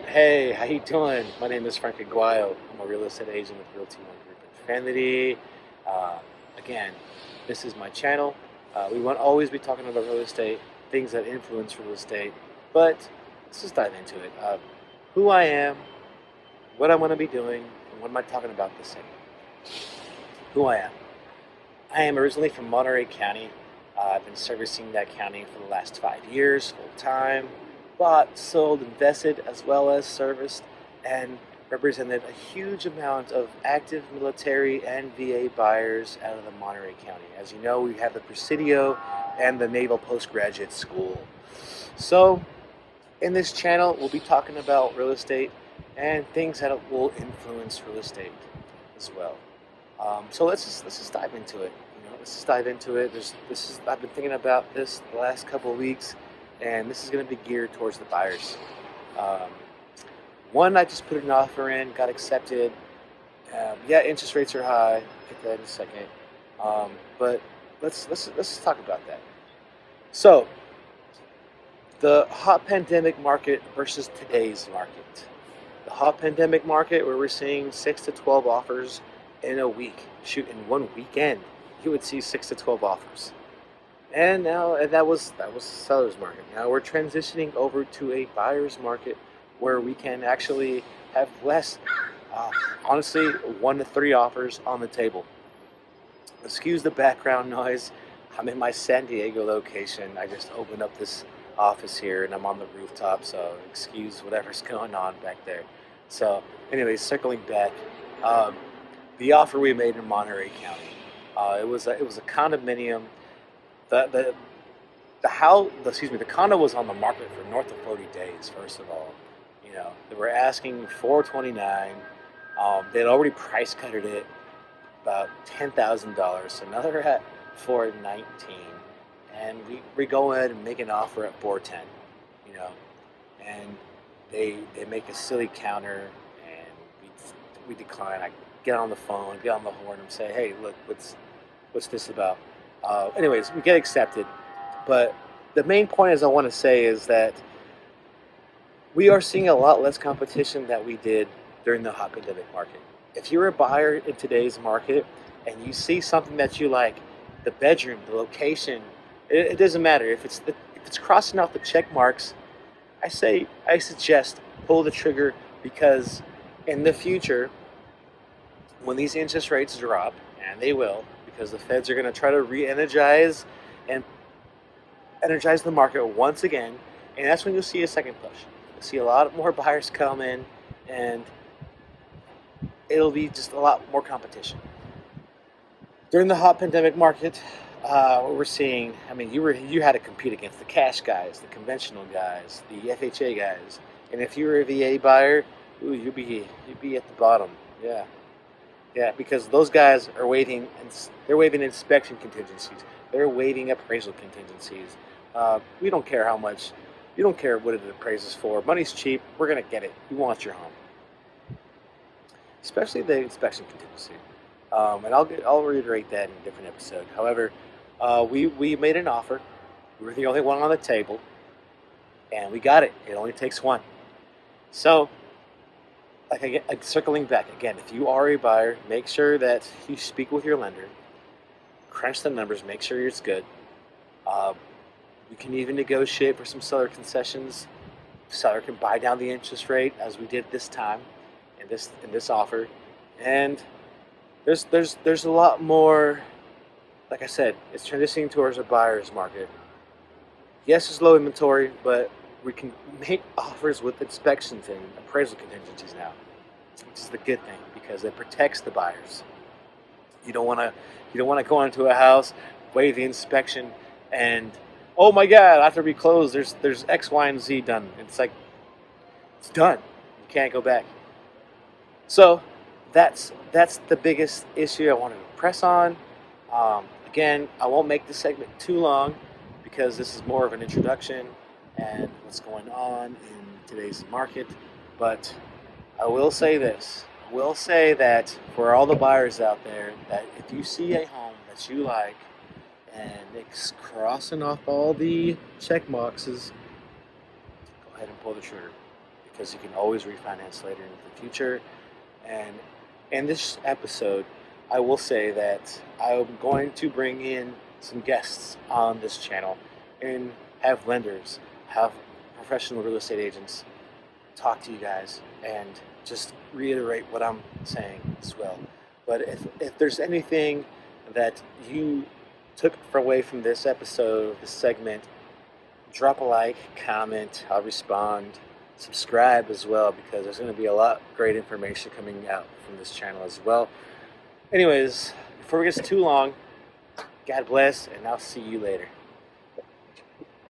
Hey, how you doing? My name is Frank Aguayo. I'm a real estate agent with Realty One Group Infinity. Uh, again, this is my channel. We won't always be talking about real estate, things that influence real estate, but let's just dive into it. Who I am, what I'm going to be doing, and what am I talking about this segment? Who I am. I am originally from Monterey County. I've been servicing that county for the last 5 years, full time. Bought, sold, invested, as well as serviced, and represented a huge amount of active military and VA buyers out of the Monterey County. As you know, we have the Presidio and the Naval Postgraduate School. So, in this channel, we'll be talking about real estate and things that will influence real estate as well. So let's just dive into it. Let's just dive into it. I've been thinking about this the last couple of weeks, and this is going to be geared towards the buyers. Um, One, I just put an offer in, got accepted. Yeah, interest rates are high. I'll get that in a second. But let's talk about that. So, the hot pandemic market versus today's market. The hot pandemic market, where we're seeing 6 to 12 offers in a week. Shoot, in one weekend, you would see 6 to 12 offers. And that was the seller's market. Now we're transitioning over to a buyer's market where we can actually have less, honestly, 1 to 3 offers on the table. Excuse the background noise. I'm in my San Diego location. I just opened up this office here and I'm on the rooftop, so excuse whatever's going on back there. So, anyways, circling back, um, the offer we made in Monterey County. It was a condominium. The the condo was on the market for north of 40 days. First of all, they were asking 429. They'd already price cutted it about $10,000, so now they're at 419, and we go in and make an offer at 410. You know, and they make a silly counter, and we decline. I get on the phone, get on the horn, and say, hey, look, what's this about? Anyways, we get accepted, but the main point is I want to say is that we are seeing a lot less competition than we did during the hot pandemic market. If you're a buyer in today's market and you see something that you like, the bedroom, the location, it doesn't matter if it's crossing off the check marks. I suggest pull the trigger, because in the future, when these interest rates drop, and they will, because the Feds are going to try to re-energize and energize the market once again, and that's when you'll see a second push. You'll see a lot more buyers come in, and it'll be just a lot more competition. During the hot pandemic market, what we're seeing, I mean, you had to compete against the cash guys, the conventional guys, the FHA guys, and if you were a VA buyer, ooh, you'd be at the bottom. Yeah. Yeah, because those guys are waiving, and they're waiving inspection contingencies. They're waiving appraisal contingencies. We don't care how much. You don't care what it appraises for. Money's cheap. We're gonna get it. You want your home, especially the inspection contingency. And I'll reiterate that in a different episode. However, we made an offer. We were the only one on the table, and we got it. It only takes one. So, circling back again, if you are a buyer, make sure that you speak with your lender, crunch the numbers, make sure it's good. Uh, you can even negotiate for some seller concessions. Seller can buy down the interest rate, as we did this time in this offer, and there's a lot more. Like I said, it's transitioning towards a buyer's market. Yes, it's low inventory, but we can make offers with inspections and appraisal contingencies now, which is the good thing, because it protects the buyers. You don't want to go into a house, waive the inspection, and oh my God, after we close, there's X, Y, and Z done. It's like it's done. You can't go back. So that's the biggest issue I wanted to press on. Again, I won't make this segment too long, because this is more of an introduction and what's going on in today's market. But I will say this. I will say that for all the buyers out there, that if you see a home that you like and it's crossing off all the check boxes, go ahead and pull the trigger. because you can always refinance later in the future. And in this episode, I will say that I'm going to bring in some guests on this channel and have lenders, have professional real estate agents talk to you guys and just reiterate what I'm saying as well. But if there's anything that you took away from this episode, this segment, drop a like, comment, I'll respond, subscribe as well, because there's going to be a lot of great information coming out from this channel as well. Anyways, before it gets too long, God bless, and I'll see you later.